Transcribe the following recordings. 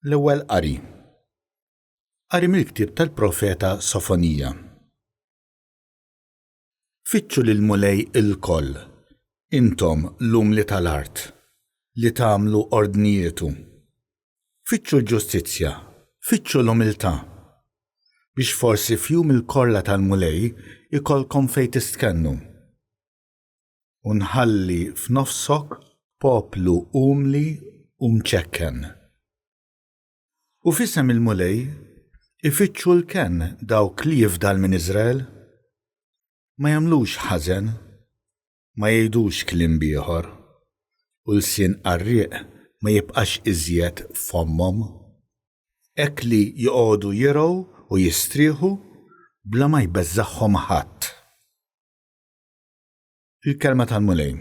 L-ewwel qari. Qari mill-ktieb tal-Profeta Sofonija. Fittxu lil mulej il-koll, intom l-umli tal-art, li tagħmlu ordnijietu. Fittxu l-ġustizzja, fittxu l-umiltà, biex forsi fjum il-korla tal-mulej ikolkom fejn tistkennu. U nħalli f'nofsok poplu umli u mċekken. U f'isem il-mulej ifittxu l-ken dawk li jifdal minn Iżrael, ma jagħmlux ħażen, ma jgħidux kliem ieħor, u l-sien qarrieq ma jibqax iżjed f'ommhom, hekk li joqogħdu jirgħu u jistrieħu bla ma jbeżżagħhom ħadd. Il-kelma tal-mulej.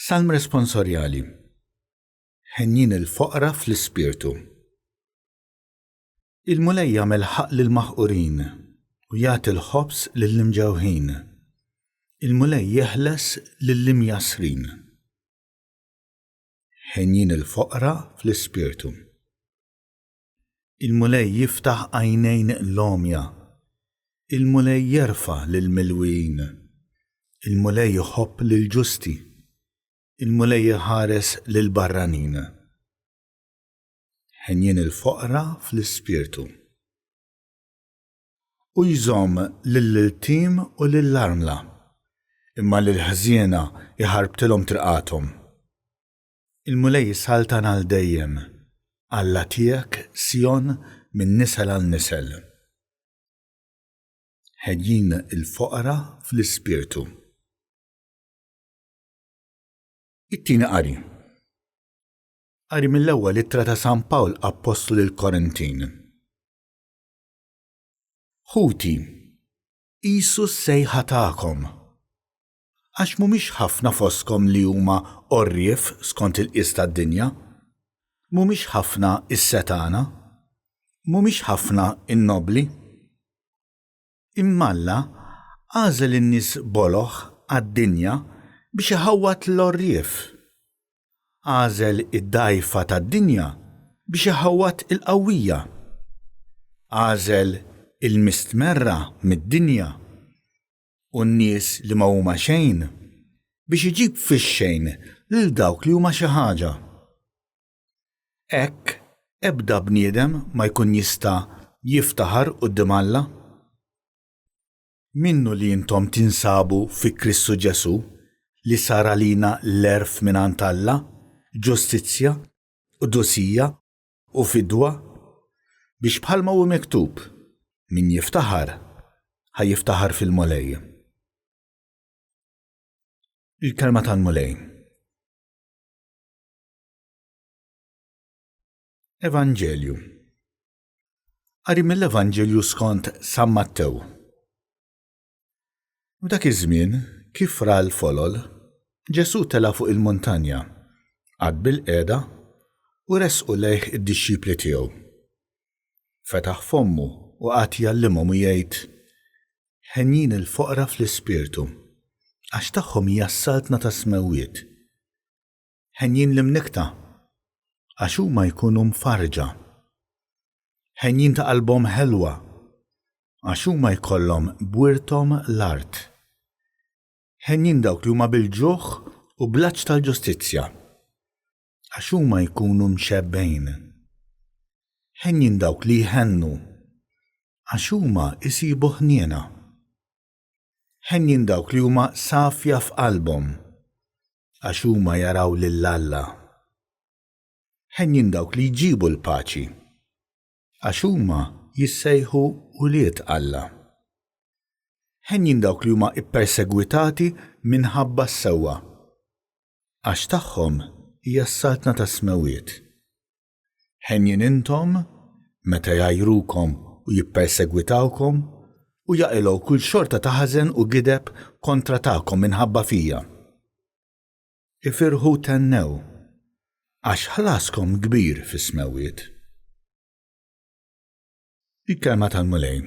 Salm responsorjali. Ħenjin il-foqra fl-ispirtu. Il-mulej jagħmel ħaq lill-maħqurin u jagħti l-ħobs lill-imġewħin. Il-mulej jeħles lill-imjasrin. Ħenjin il-foqra fl-ispirtu. Il-mulej jiftaħ għajnejn l-omja. Il-mulej jerfa' lill-milwin. Il-mulej jħobb lill-ġusti. Il-mulej jħares lill-barranin. Ħenjin il-foqra fl-ispirtu. U jżomm lill-iltim u lill-armla, imma lill-ħżiena jħarbtilhom triqathom. Il-mulej jisħaltan għal dejjem, Alla tiegħek Sion minn nisel għal nisel. Ħenjin il-foqra fl-ispirtu. It-tieni qari. Qari mill-ewwel ittra ta' San Pawl Apostlu lill-Korintin. Ħuti, qisu s-sejħa tagħkom, għax mhumiex ħafna fostkom li huma orrief skont il-qis tad-dinja, mhumiex ħafna is-setana, mhumiex ħafna in-nobli. Imma Alla għażel in-nies boloħ għad-dinja biex iħawwat l-orrief. Għażel id-dgħajfa tad-dinja biex iħawwat il-qawwija. Għażel il-mistmerra mid-dinja u n-nies li ma huma xejn biex iġib fix-xejn lil dawk li huma xi ħaġa. Hekk ebda bniedem ma jkun jista' jiftaħar quddiem Alla. Minnu li intom tinsabu fi Kristu Ġesu li sar għalina l-erf mingħand Alla, ġustizzja u dosija u fidwa, biex bħalma hu miktub min jiftaħar ħajjiftaħar fil-mulej. Il-kelma tal-mulej. Evanġelju. Qari mill-Evanġelju skont San Mattew. U dak iż-żmien kif ra l-folol, Ġesu tela fuq il-muntanja, għad bil-qiegħda u resqu lejh id-dixxipli tiegħu. Fetaħ fommu u qagħd jgħallimhom u jgħid: Ħenjin il-foqra fl-ispirtu, għax tagħhom hija s-saltna ta' smewwiet. Ħenjin l-imnikta, għax huma jkunu mfarġa. Ħenjin ta' qalbhom ħelwa, għax huma jkollhom bwirthom l-art. Ħenjin dawk li huma bil-ġuħ u blaġġ tal-ġustizzja, għax huma jkunu mxebbejn. Ħenjin dawk li jħennu, għax huma jsibu ħniena. Ħenjin dawk li huma safja f'qalbhom, għax huma jaraw lil Alla. Ħenjin dawk li jġibu l-paċi, għax huma jissejħu ulied Alla. Ħenjin dawk li huma ippersegwitati minħabba s-sewwa, għax tagħhom hija s-saltna ta' smewwiet. Ħenjin intom meta jgħajrukom u jippersegwitawkom u jaqilgħu kull xorta ta' ħażen u gideb kontra tagħkom minħabba fija. Ifirħu tennew, għax ħlaskom kbir fis-smewwiet. Il-kelma tal-mulej.